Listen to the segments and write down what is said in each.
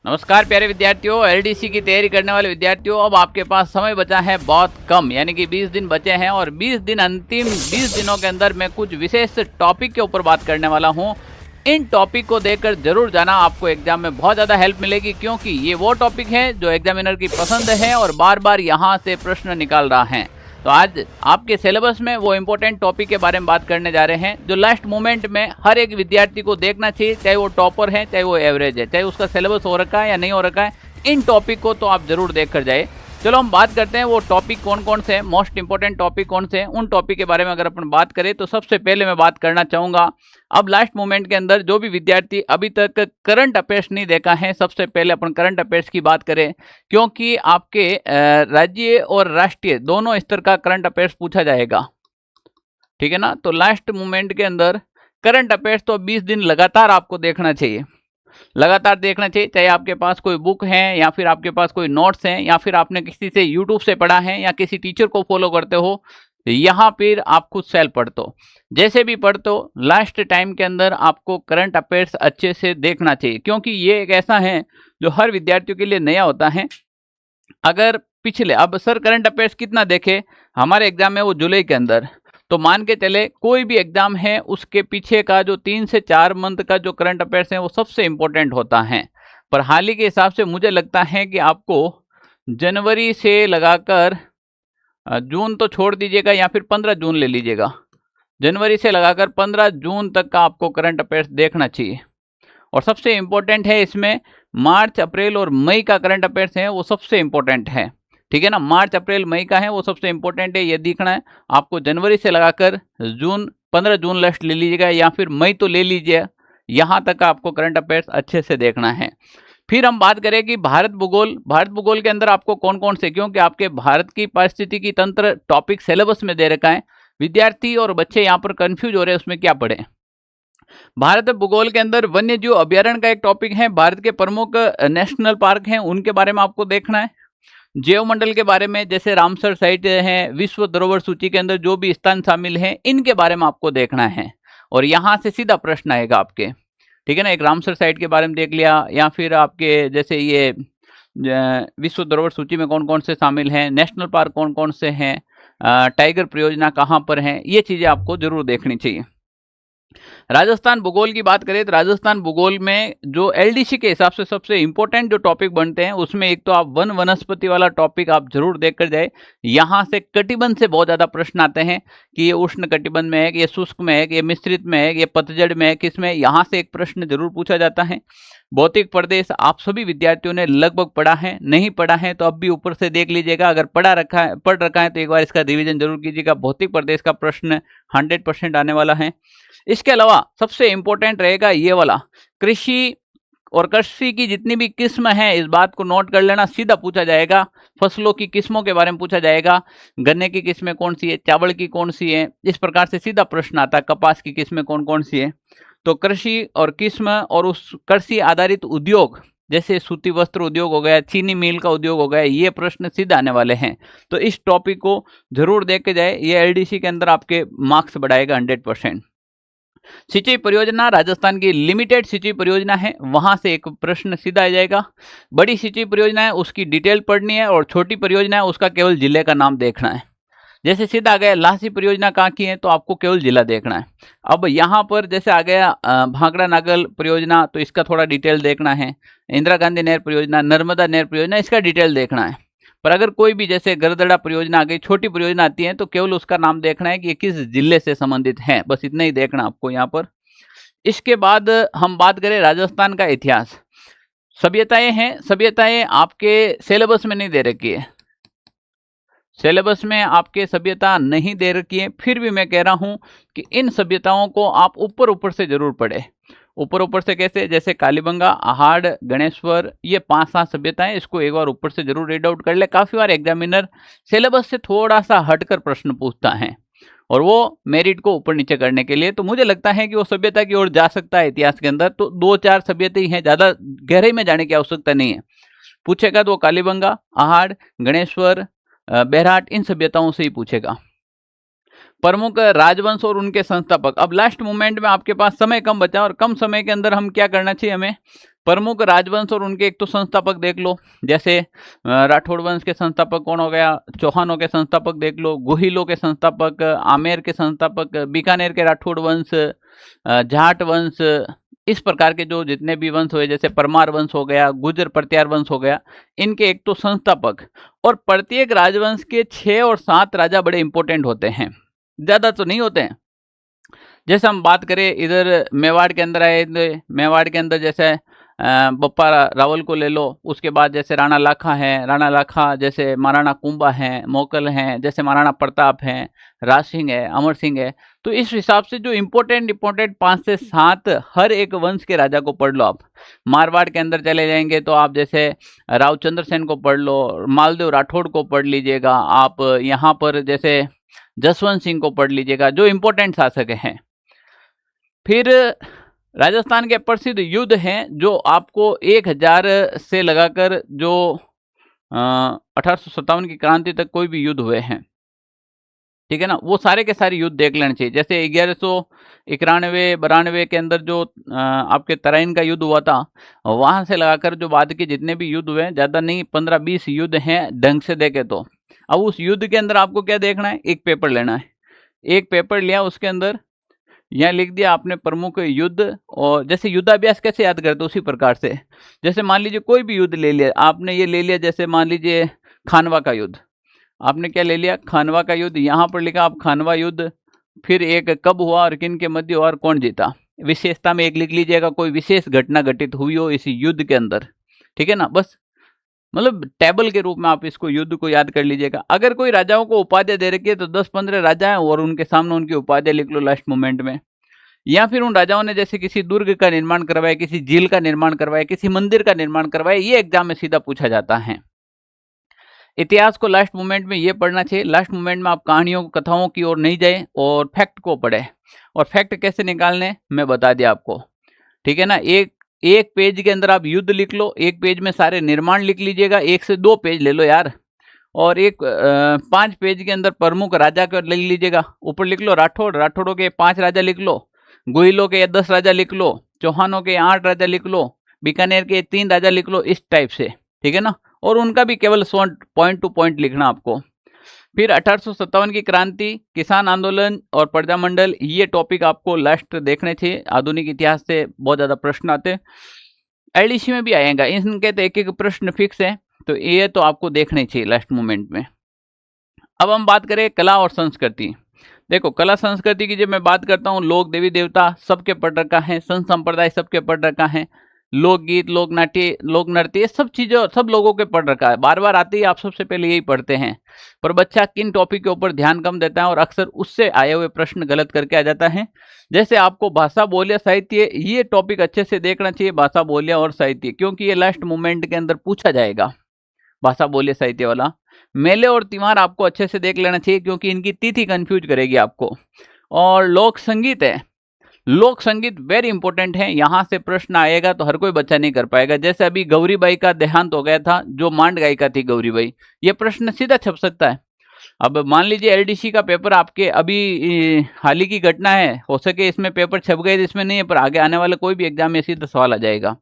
नमस्कार प्यारे विद्यार्थियों, एलडीसी की तैयारी करने वाले विद्यार्थियों, अब आपके पास समय बचा है बहुत कम, यानी कि 20 दिन बचे हैं और 20 दिन अंतिम 20 दिनों के अंदर मैं कुछ विशेष टॉपिक के ऊपर बात करने वाला हूं। इन टॉपिक को देखकर जरूर जाना, आपको एग्जाम में बहुत ज़्यादा हेल्प मिलेगी, क्योंकि ये वो टॉपिक है जो एग्जामिनर की पसंद है और बार बार यहाँ से प्रश्न निकाल रहा है। तो आज आपके सिलेबस में वो इम्पोर्टेंट टॉपिक के बारे में बात करने जा रहे हैं जो लास्ट मोमेंट में हर एक विद्यार्थी को देखना चाहिए, चाहे वो टॉपर है चाहे वो एवरेज है, चाहे उसका सिलेबस हो रखा है या नहीं हो रखा है। इन टॉपिक को तो आप जरूर देख कर जाए। चलो हम बात करते हैं वो टॉपिक कौन कौन से हैं, मोस्ट इंपॉर्टेंट टॉपिक कौन से हैं। उन टॉपिक के बारे में अगर अपन बात करें तो सबसे पहले मैं बात करना चाहूँगा, अब लास्ट मोमेंट के अंदर जो भी विद्यार्थी अभी तक करंट अफेयर्स नहीं देखा है, सबसे पहले अपन करंट अफेयर्स की बात करें, क्योंकि आपके राज्य और राष्ट्रीय दोनों स्तर का करंट अफेयर्स पूछा जाएगा, ठीक है ना। तो लास्ट मोमेंट के अंदर करंट अफेयर्स तो 20 दिन लगातार आपको देखना चाहिए, लगातार देखना चाहिए, चाहे आपके पास कोई बुक है या फिर आपके पास कोई नोट्स हैं या फिर आपने किसी से यूट्यूब से पढ़ा है या किसी टीचर को फॉलो करते हो, यहाँ फिर आप खुद सेल्फ पढ़ते हो, जैसे भी पढ़ते हो, लास्ट टाइम के अंदर आपको करंट अफेयर्स अच्छे से देखना चाहिए, क्योंकि ये एक ऐसा है जो हर विद्यार्थियों के लिए नया होता है। अगर पिछले, अब सर करंट अफेयर्स कितना देखे, हमारे एग्जाम है वो जुलाई के अंदर, तो मान के चले कोई भी एग्जाम है उसके पीछे का जो 3 से 4 मंथ का जो करंट अफेयर्स है वो सबसे इम्पोर्टेंट होता है। पर हाल ही के हिसाब से मुझे लगता है कि आपको जनवरी से लगाकर जून तो छोड़ दीजिएगा या फिर 15 जून ले लीजिएगा, जनवरी से लगाकर 15 जून तक का आपको करंट अफेयर्स देखना चाहिए। और सबसे इम्पोर्टेंट है इसमें मार्च अप्रैल और मई का करंट अफेयर्स है वो सबसे इम्पोर्टेंट है, ठीक है ना। मार्च अप्रैल मई का है वो सबसे इम्पोर्टेंट है, ये देखना है आपको। जनवरी से लगाकर जून 15 जून लास्ट ले लीजिएगा या फिर मई तो ले लीजिए, यहाँ तक का आपको करंट अफेयर्स अच्छे से देखना है। फिर हम बात करें कि भारत भूगोल, भारत भूगोल के अंदर आपको कौन कौन से, क्योंकि आपके भारत की पारिस्थितिकी तंत्र टॉपिक सिलेबस में दे रखा है, विद्यार्थी और बच्चे यहाँ पर कंफ्यूज हो रहे हैं उसमें क्या पढ़े। भारत भूगोल के अंदर वन्य जीव अभ्यारण्य का एक टॉपिक है, भारत के प्रमुख नेशनल पार्क हैं उनके बारे में आपको देखना है। जैव मंडल के बारे में, जैसे रामसर साइट है, विश्व धरोहर सूची के अंदर जो भी स्थान शामिल हैं, इनके बारे में आपको देखना है। और यहाँ से सीधा प्रश्न आएगा आपके, ठीक है ना। एक रामसर साइट के बारे में देख लिया, या फिर आपके जैसे ये विश्व धरोहर सूची में कौन कौन से शामिल हैं, नेशनल पार्क कौन कौन से हैं, टाइगर परियोजना कहाँ पर है, ये चीज़ें आपको जरूर देखनी चाहिए। राजस्थान भूगोल की बात करें तो राजस्थान भूगोल में जो एलडीसी के हिसाब से सबसे इंपॉर्टेंट जो टॉपिक बनते हैं, उसमें एक तो आप वन वनस्पति वाला टॉपिक आप जरूर देख कर जाए। यहाँ से कटिबंध से बहुत ज़्यादा प्रश्न आते हैं कि ये उष्ण कटिबंध में है, ये शुष्क में है, ये मिश्रित में है, ये पतझड़ में है, किस में, यहाँ से एक प्रश्न जरूर पूछा जाता है। भौतिक प्रदेश आप सभी विद्यार्थियों ने लगभग पढ़ा है, नहीं पढ़ा है तो अब भी ऊपर से देख लीजिएगा, अगर पढ़ रखा है तो एक बार इसका रिवीजन जरूर कीजिएगा। भौतिक प्रदेश का प्रश्न 100% आने वाला है। इसके अलावा सबसे इंपॉर्टेंट रहेगा ये वाला, कृषि और कृषि की जितनी भी किस्म है, इस बात को नोट कर लेना, सीधा पूछा जाएगा। फसलों की किस्मों के बारे में पूछा जाएगा, गन्ने की किस्में कौन सी है, चावल की कौन सी है, इस प्रकार से सीधा प्रश्न आता है। कपास की किस्में कौन कौन सी है, तो कृषि और किस्म और उस कृषि आधारित उद्योग, जैसे सूती वस्त्र उद्योग हो गया, चीनी मिल का उद्योग हो गया, ये प्रश्न सीधा आने वाले हैं। तो इस टॉपिक को जरूर देख के जाए, ये एलडीसी के अंदर आपके मार्क्स बढ़ाएगा 100%। सिंचाई परियोजना राजस्थान की लिमिटेड सिंचाई परियोजना है, वहां से एक प्रश्न सीधा आ जाएगा। बड़ी सिंचाई परियोजना है उसकी डिटेल पढ़नी है, और छोटी परियोजना है उसका केवल जिले का नाम देखना है। जैसे सीधा आ गया लासी परियोजना कहाँ की है, तो आपको केवल जिला देखना है। अब यहाँ पर जैसे आ गया भांगड़ा नागल परियोजना, तो इसका थोड़ा डिटेल देखना है। इंदिरा गांधी नहर परियोजना, नर्मदा नहर परियोजना, इसका डिटेल देखना है। पर अगर कोई भी जैसे गरदड़ा परियोजना आ गई, छोटी परियोजना आती है, तो केवल उसका नाम देखना है कि ये किस जिले से संबंधित है, बस इतना ही देखना आपको यहाँ पर। इसके बाद हम बात करें राजस्थान का इतिहास, सभ्यताएं हैं, सभ्यताएं आपके सिलेबस में नहीं दे रखी है, सिलेबस में आपके सभ्यता नहीं दे रखी है, फिर भी मैं कह रहा हूं कि इन सभ्यताओं को आप ऊपर ऊपर से जरूर पढ़े। ऊपर ऊपर से कैसे, जैसे कालीबंगा, आहाड़, गणेश्वर, ये 5-7 सभ्यताएं, इसको एक बार ऊपर से जरूर रीड आउट कर ले। काफी बार एग्जामिनर सिलेबस से थोड़ा सा हटकर प्रश्न पूछता है, और वो मेरिट को ऊपर नीचे करने के लिए, तो मुझे लगता है कि वो सभ्यता की ओर जा सकता है इतिहास के अंदर। तो 2-4 सभ्यता ही हैं, ज्यादा गहराई में जाने की आवश्यकता नहीं है। पूछेगा तो कालीबंगा, आहाड़, गणेश्वर, बेरहाट, इन सभ्यताओं से ही पूछेगा। प्रमुख राजवंश और उनके संस्थापक, अब लास्ट मोमेंट में आपके पास समय कम बचा, और कम समय के अंदर हम क्या करना चाहिए, हमें प्रमुख राजवंश और उनके एक तो संस्थापक देख लो, जैसे राठौड़ वंश के संस्थापक कौन हो गया, चौहानों के संस्थापक देख लो, गोहिलों के संस्थापक, आमेर के संस्थापक, बीकानेर के राठौड़ वंश, जाट वंश, इस प्रकार के जो जितने भी वंश हुए, जैसे परमार वंश हो गया, गुर्जर प्रत्यार वंश हो गया, इनके एक तो संस्थापक, और प्रत्येक राजवंश के 6 और 7 राजा बड़े इंपॉर्टेंट होते हैं, ज्यादा तो नहीं होते हैं। जैसे हम बात करें इधर मेवाड़ के अंदर आए, मेवाड़ के अंदर जैसे बप्पा रावल को ले लो, उसके बाद जैसे राणा लाखा है, राणा लाखा जैसे महाराणा कुंभा हैं, मोकल हैं, जैसे महाराणा प्रताप हैं, राज सिंह है, अमर सिंह है। तो इस हिसाब से जो इम्पोर्टेंट 5 से 7 हर एक वंश के राजा को पढ़ लो आप। मारवाड़ के अंदर चले जाएंगे तो आप जैसे रावचंद्र सेन को पढ़ लो, मालदेव राठौड़ को पढ़ लीजिएगा आप, यहाँ पर जैसे जसवंत सिंह को पढ़ लीजिएगा, जो इम्पोर्टेंट शासक हैं। फिर राजस्थान के प्रसिद्ध युद्ध हैं जो आपको 1000 से लगाकर जो 1857 की क्रांति तक कोई भी युद्ध हुए हैं, ठीक है ना, वो सारे के सारे युद्ध देख लेने चाहिए। जैसे 1191-92 के अंदर जो आपके तराइन का युद्ध हुआ था, वहां से लगाकर जो बाद के जितने भी युद्ध हुए, ज्यादा नहीं 15-20 युद्ध हैं ढंग से देखे तो। अब उस युद्ध के अंदर आपको क्या देखना है, एक पेपर लेना है, एक पेपर लिया, उसके अंदर यहाँ लिख दिया आपने प्रमुख युद्ध, और जैसे युद्धाभ्यास कैसे याद करते उसी प्रकार से, जैसे मान लीजिए कोई भी युद्ध ले लिया आपने, ये ले लिया जैसे मान लीजिए खानवा का युद्ध, आपने क्या ले लिया, खानवा का युद्ध, यहाँ पर लिखा आप खानवा युद्ध, फिर एक कब हुआ और किन के मध्य हुआ और कौन जीता, विशेषता में एक लिख लीजिएगा, कोई विशेष घटना घटित हुई हो इस युद्ध के अंदर, ठीक है ना, बस मतलब टेबल के रूप में आप इसको युद्ध को याद कर लीजिएगा। अगर कोई राजाओं को उपाधि दे रखी है तो 10-15 राजा हैं और उनके सामने उनकी उपाधि लिख लो लास्ट मोमेंट में। या फिर उन राजाओं ने जैसे किसी दुर्ग का निर्माण करवाया, किसी झील का निर्माण करवाया, किसी मंदिर का निर्माण करवाया, ये एग्जाम में सीधा पूछा जाता है। इतिहास को लास्ट मोमेंट में ये पढ़ना चाहिए, लास्ट मोमेंट में आप कहानियों कथाओं की ओर नहीं जाए और फैक्ट को पढ़े। और फैक्ट कैसे निकालने मैं बता दिया आपको, ठीक है ना। एक पेज के अंदर आप युद्ध लिख लो, एक पेज में सारे निर्माण लिख लीजिएगा, 1 से 2 पेज ले लो यार, और 5 पेज के अंदर प्रमुख राजा का लिख लीजिएगा, ऊपर लिख लो राठौड़ों के 5 राजा लिख लो, गोहिलों के 10 राजा लिख लो, चौहानों के 8 राजा लिख लो, बीकानेर के 3 राजा लिख लो, इस टाइप से, ठीक है ना। और उनका भी केवल पॉइंट टू पॉइंट लिखना आपको। फिर 1857 की क्रांति, किसान आंदोलन और प्रजामंडल, ये टॉपिक आपको लास्ट देखने चाहिए। आधुनिक इतिहास से बहुत ज्यादा प्रश्न आते हैं, एलडीसी में भी आएगा, इनके तो एक प्रश्न फिक्स है, तो ये तो आपको देखने चाहिए लास्ट मोमेंट में। अब हम बात करें कला और संस्कृति। देखो कला संस्कृति की जब मैं बात करता हूँ, लोक देवी देवता सबके पढ़ रखा है, संत संप्रदाय सबके पढ़ रखा है, लोकगीत, लोक नाट्य, लोक नृत्य, सब चीजें सब लोगों के पढ़ रखा है, बार बार आते ही आप सबसे पहले यही पढ़ते हैं। पर बच्चा किन टॉपिक के ऊपर ध्यान कम देता है और अक्सर उससे आए हुए प्रश्न गलत करके आ जाता है। जैसे आपको भाषा बोलिया साहित्य, ये टॉपिक अच्छे से देखना चाहिए, भाषा बोलिया और साहित्य, क्योंकि ये लास्ट मोमेंट के अंदर पूछा जाएगा, भाषा बोलिया साहित्य वाला। मेले और त्योहार आपको अच्छे से देख लेना चाहिए, क्योंकि इनकी तिथि कंफ्यूज करेगी आपको। और लोक संगीत है, लोक संगीत वेरी इंपॉर्टेंट है, यहाँ से प्रश्न आएगा तो हर कोई बच्चा नहीं कर पाएगा। जैसे अभी गौरीबाई का देहांत हो गया था, जो मांड गायिका थी गौरीबाई, ये प्रश्न सीधा छप सकता है। अब मान लीजिए एलडीसी का पेपर आपके अभी हाल ही की घटना है, हो सके इसमें पेपर छप गए, इसमें नहीं है, पर आगे आने वाले कोई भी एग्जाम में सीधा सवाल आ जाएगा।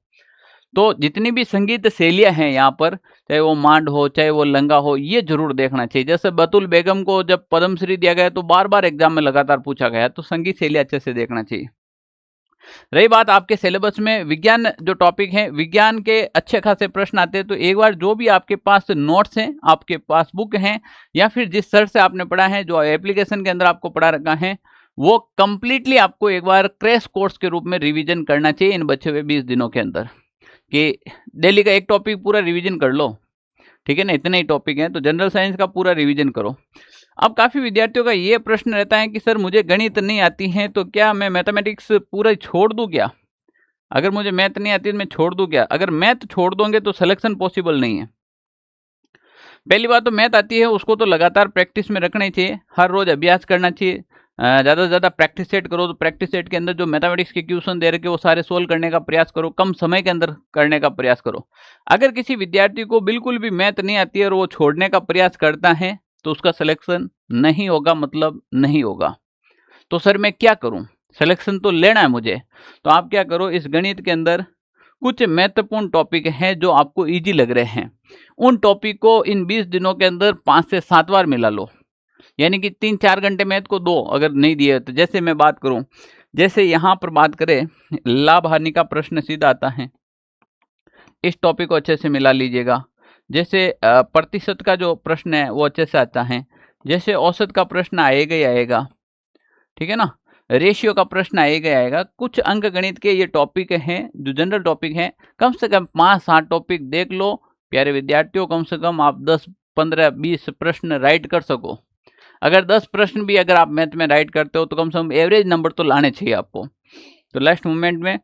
तो जितनी भी संगीत शैलियां हैं यहाँ पर, चाहे वो मांड हो चाहे वो लंगा हो, ये जरूर देखना चाहिए। जैसे बतुल बेगम को जब पद्मश्री दिया गया तो बार बार एग्जाम में लगातार पूछा गया, तो संगीत शैली अच्छे से देखना चाहिए। रही बात आपके सिलेबस में विज्ञान जो टॉपिक है, विज्ञान के अच्छे खासे प्रश्न आते हैं, तो एक बार जो भी आपके पास नोट्स हैं, आपके पास बुक हैं, या फिर जिस सर से आपने पढ़ा है, जो एप्लीकेशन के अंदर आपको पढ़ा रखा है, वो कंप्लीटली आपको एक बार क्रैश कोर्स के रूप में रिवीजन करना चाहिए इन बचे हुए 20 दिनों के अंदर, कि डेली का एक टॉपिक पूरा रिवीजन कर लो, ठीक है ना। इतने ही टॉपिक हैं तो जनरल साइंस का पूरा रिवीजन करो। अब काफ़ी विद्यार्थियों का ये प्रश्न रहता है कि सर मुझे गणित नहीं आती है, तो क्या मैं मैथमेटिक्स पूरा छोड़ दूं क्या? अगर मुझे मैथ नहीं आती तो मैं छोड़ दूं क्या? अगर मैथ छोड़ दोगे तो सिलेक्शन पॉसिबल नहीं है। पहली बात तो मैथ आती है उसको तो लगातार प्रैक्टिस में रखना ही चाहिए, हर रोज अभ्यास करना चाहिए, ज़्यादा से ज़्यादा प्रैक्टिस सेट करो। तो प्रैक्टिस सेट के अंदर जो मैथमेटिक्स के क्वेश्चन दे रखे वो सारे सोल्व करने का प्रयास करो, कम समय के अंदर करने का प्रयास करो। अगर किसी विद्यार्थी को बिल्कुल भी मैथ नहीं आती है और वो छोड़ने का प्रयास करता है तो उसका सिलेक्शन नहीं होगा, मतलब नहीं होगा। तो सर मैं क्या करूं, सिलेक्शन तो लेना है मुझे, तो आप क्या करो, इस गणित के अंदर कुछ महत्वपूर्ण टॉपिक हैं जो आपको इजी लग रहे हैं, उन टॉपिक को इन 20 दिनों के अंदर 5 से 7 बार मिला लो। यानी कि 3-4 घंटे मैथ को दो, अगर नहीं दिए तो। जैसे मैं बात करूं, जैसे यहाँ पर बात करें, लाभ हानि का प्रश्न सीधा आता है, इस टॉपिक को अच्छे से मिला लीजिएगा। जैसे प्रतिशत का जो प्रश्न है वो अच्छे से आता है। जैसे औसत का प्रश्न आएगा ही आएगा, ठीक है ना। रेशियो का प्रश्न आएगा ही आएगा। कुछ अंक गणित के ये टॉपिक हैं जो जनरल टॉपिक हैं, कम से कम 5-7 टॉपिक देख लो प्यारे विद्यार्थियों। कम से कम आप 10-15-20 प्रश्न राइट कर सको। अगर 10 प्रश्न भी अगर आप मैथ में राइट करते हो तो कम से कम एवरेज नंबर तो लाने चाहिए आपको। तो लास्ट मोमेंट में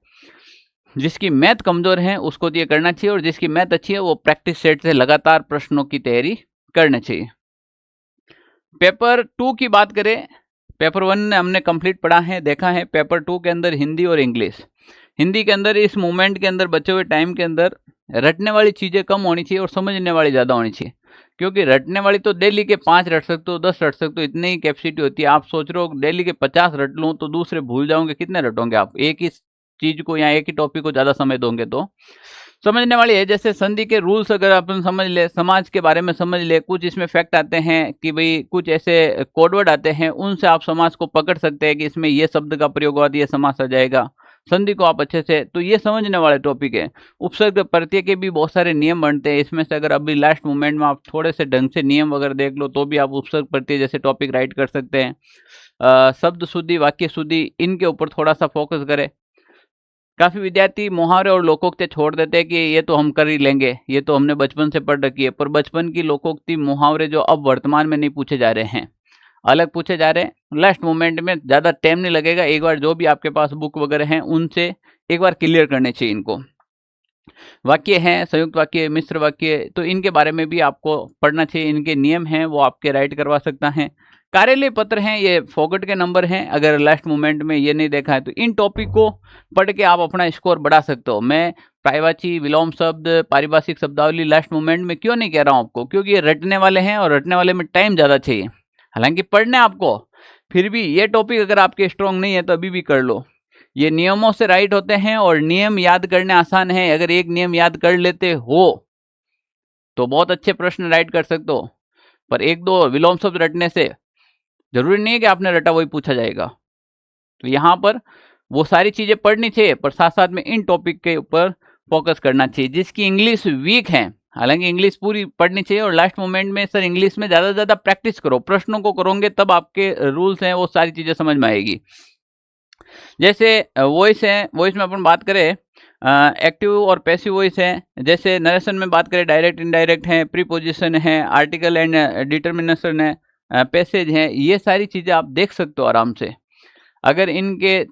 जिसकी मैथ कमजोर है उसको तो ये करना चाहिए, और जिसकी मैथ अच्छी है वो प्रैक्टिस सेट से लगातार प्रश्नों की तैयारी करनी चाहिए। पेपर 2 की बात करें, पेपर 1 हमने कंप्लीट पढ़ा है, देखा है। पेपर 2 के अंदर हिंदी और इंग्लिश। हिंदी के अंदर इस मोमेंट के अंदर बचे हुए टाइम के अंदर रटने वाली चीज़ें कम होनी चाहिए और समझने वाली ज़्यादा होनी चाहिए। क्योंकि रटने वाली तो डेली के 5 रट सकते हो, 10 रट सकते हो, इतनी ही कैपेसिटी होती है। आप सोच रहे हो डेली के 50 रट लूँ तो दूसरे भूल जाओगे, कितने रटोगे आप? एक ही चीज़ को या एक ही टॉपिक को ज़्यादा समय दोगे तो समझने वाली है। जैसे संधि के रूल्स अगर अपन समझ ले, समाज के बारे में समझ ले, कुछ इसमें फैक्ट आते हैं कि भाई कुछ ऐसे कोडवर्ड आते हैं, उनसे आप समाज को पकड़ सकते हैं कि इसमें ये शब्द का प्रयोग हुआ तो ये समास आ जाएगा। संधि को आप अच्छे से, तो ये समझने वाले टॉपिक है। उपसर्ग प्रत्यय के भी बहुत सारे नियम बनते हैं। इसमें से अगर अभी लास्ट मोमेंट में आप थोड़े से ढंग से नियम अगर देख लो तो भी आप उपसर्ग प्रत्यय जैसे टॉपिक राइट कर सकते हैं। शब्द शुद्धि, वाक्य शुद्धि, इनके ऊपर थोड़ा सा फोकस करें। काफ़ी विद्यार्थी मुहावरे और लोकोक्ति छोड़ देते हैं कि ये तो हम कर ही लेंगे, ये तो हमने बचपन से पढ़ रखी है। पर बचपन की लोकोक्ति, मुहावरे जो अब वर्तमान में नहीं पूछे जा रहे हैं, अलग पूछे जा रहे हैं। लास्ट मोमेंट में ज़्यादा टाइम नहीं लगेगा, एक बार जो भी आपके पास बुक वगैरह हैं उनसे एक बार क्लियर करने चाहिए इनको। वाक्य हैं, संयुक्त वाक्य, मिश्र वाक्य, तो इनके बारे में भी आपको पढ़ना चाहिए। इनके नियम हैं वो आपके राइट करवा सकता है। कार्यालय पत्र हैं, ये फॉरगॉट के नंबर हैं, अगर लास्ट मोमेंट में ये नहीं देखा है तो इन टॉपिक को पढ़ के आप अपना स्कोर बढ़ा सकते हो। मैं प्रायवाची, विलोम शब्द, पारिभाषिक शब्दावली लास्ट मोमेंट में क्यों नहीं कह रहा हूँ आपको, क्योंकि ये रटने वाले हैं और रटने वाले में टाइम ज़्यादा चाहिए। हालांकि पढ़ने आपको, फिर भी ये टॉपिक अगर आपके स्ट्रॉन्ग नहीं है तो अभी भी कर लो। ये नियमों से राइट होते हैं और नियम याद करने आसान है। अगर एक नियम याद कर लेते हो तो बहुत अच्छे प्रश्न राइट कर सकते हो। पर 1-2 विलोम शब्द रटने से जरूरी नहीं है कि आपने रटा वही पूछा जाएगा। तो यहाँ पर वो सारी चीजें पढ़नी चाहिए, पर साथ साथ में इन टॉपिक के ऊपर फोकस करना चाहिए। जिसकी इंग्लिश वीक है, हालांकि इंग्लिश पूरी पढ़नी चाहिए। और लास्ट मोमेंट में सर इंग्लिश में ज़्यादा से ज़्यादा प्रैक्टिस करो, प्रश्नों को करोगे तब आपके रूल्स हैं वो सारी चीज़ें समझ में आएगी। जैसे वॉइस है, वॉइस में अपन बात करें एक्टिव और पैसिव वॉइस है। जैसे नरेशन में बात करें डायरेक्ट, इनडायरेक्ट है, प्रीपोजिशन है, आर्टिकल एंड डिटर्मिनेशन है, पैसेज है, ये सारी चीज़ें आप देख सकते हो आराम से। अगर इनके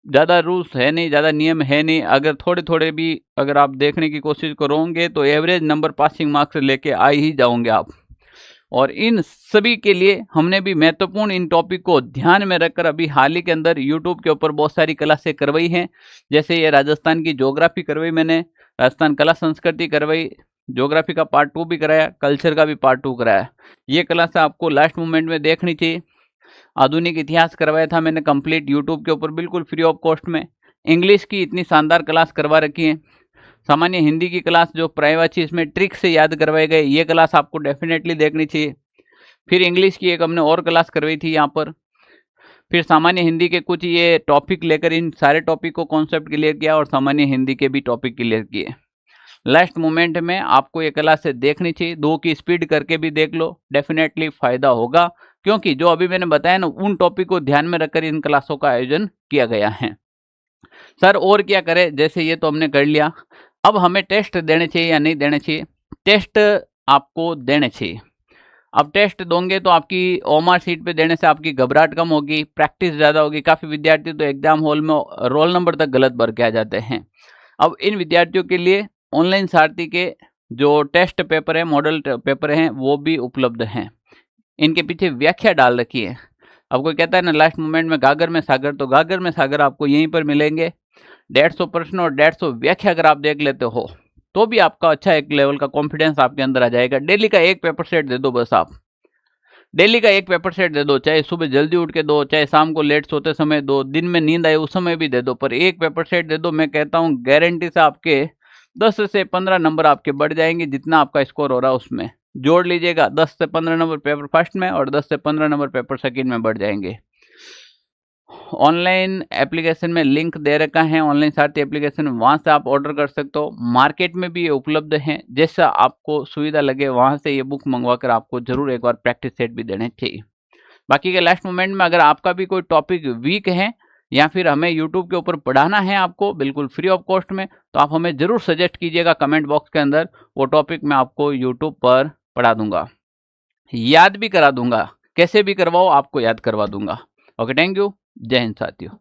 ज़्यादा रूल्स है नहीं, ज़्यादा नियम है नहीं, अगर थोड़े थोड़े भी अगर आप देखने की कोशिश करोगे तो एवरेज नंबर पासिंग मार्क्स लेके आ ही जाओगे आप। और इन सभी के लिए हमने भी महत्वपूर्ण इन टॉपिक को ध्यान में रखकर अभी हाल ही के अंदर यूट्यूब के ऊपर बहुत सारी क्लासें करवाई हैं। जैसे ये राजस्थान की ज्योग्राफी करवाई मैंने, राजस्थान कला संस्कृति करवाई, ज्योग्राफी का पार्ट 2 भी कराया, कल्चर का भी पार्ट 2 कराया। ये क्लास आपको लास्ट मोमेंट में देखनी चाहिए। आधुनिक इतिहास करवाया था मैंने कंप्लीट यूट्यूब के ऊपर बिल्कुल फ्री ऑफ कॉस्ट में। इंग्लिश की इतनी शानदार क्लास करवा रखी है। सामान्य हिंदी की क्लास जो प्रायवाची इसमें ट्रिक से याद करवाए गए, ये क्लास आपको डेफिनेटली देखनी चाहिए। फिर इंग्लिश की एक हमने और क्लास करवाई थी यहाँ पर। फिर सामान्य हिंदी के कुछ ये टॉपिक लेकर इन सारे टॉपिक को कॉन्सेप्ट क्लियर किया और सामान्य हिंदी के भी टॉपिक क्लियर किए। लास्ट मोमेंट में आपको ये क्लास से देखनी चाहिए, 2 की स्पीड करके भी देख लो, डेफिनेटली फ़ायदा होगा। क्योंकि जो अभी मैंने बताया ना, उन टॉपिक को ध्यान में रखकर इन क्लासों का आयोजन किया गया है। सर और क्या करें, जैसे ये तो हमने कर लिया, अब हमें टेस्ट देने चाहिए या नहीं देने चाहिए? टेस्ट आपको देने चाहिए। अब टेस्ट दोगे तो आपकी ओएमआर शीट पे देने से आपकी घबराहट कम होगी, प्रैक्टिस ज़्यादा होगी। काफ़ी विद्यार्थी तो एग्जाम हॉल में रोल नंबर तक गलत भर के आ जाते हैं। अब इन विद्यार्थियों के लिए ऑनलाइन सारथी के जो टेस्ट पेपर है, मॉडल पेपर हैं, वो भी उपलब्ध हैं। इनके पीछे व्याख्या डाल रखी है। अब कोई कहता है ना लास्ट मोमेंट में गागर में सागर, तो गागर में सागर आपको यहीं पर मिलेंगे। 150 प्रश्न और 150 व्याख्या अगर आप देख लेते हो तो भी आपका अच्छा एक लेवल का कॉन्फिडेंस आपके अंदर आ जाएगा। डेली का एक पेपर सेट दे दो बस आप। डेली का एक पेपर सेट दे दो, चाहे सुबह जल्दी उठ के दो, चाहे शाम को लेट सोते समय दो, दिन में नींद आए उस समय भी दे दो, पर एक पेपर सेट दे दो। मैं कहता हूँ गारंटी से आपके 10 से 15 नंबर आपके बढ़ जाएंगे, जितना आपका स्कोर हो रहा है उसमें जोड़ लीजिएगा। 10 से 15 नंबर पेपर फर्स्ट में और 10 से 15 नंबर पेपर सेकंड में बढ़ जाएंगे। ऑनलाइन एप्लीकेशन में लिंक दे रखा है, ऑनलाइन सारथी एप्लीकेशन, वहां से आप ऑर्डर कर सकते हो। मार्केट में भी ये उपलब्ध है, जैसा आपको सुविधा लगे वहां से ये बुक मंगवा कर आपको जरूर एक बार प्रैक्टिस सेट भी देने चाहिए। बाकी के लास्ट मोमेंट में अगर आपका भी कोई टॉपिक वीक है या फिर हमें यूट्यूब के ऊपर पढ़ाना है आपको बिल्कुल फ्री ऑफ कॉस्ट में, तो आप हमें जरूर सजेस्ट कीजिएगा कमेंट बॉक्स के अंदर। वो टॉपिक मैं आपको यूट्यूब पर पढ़ा दूंगा, याद भी करा दूंगा, कैसे भी करवाओ आपको याद करवा दूंगा। ओके, थैंक यू, जय हिंद साथियों।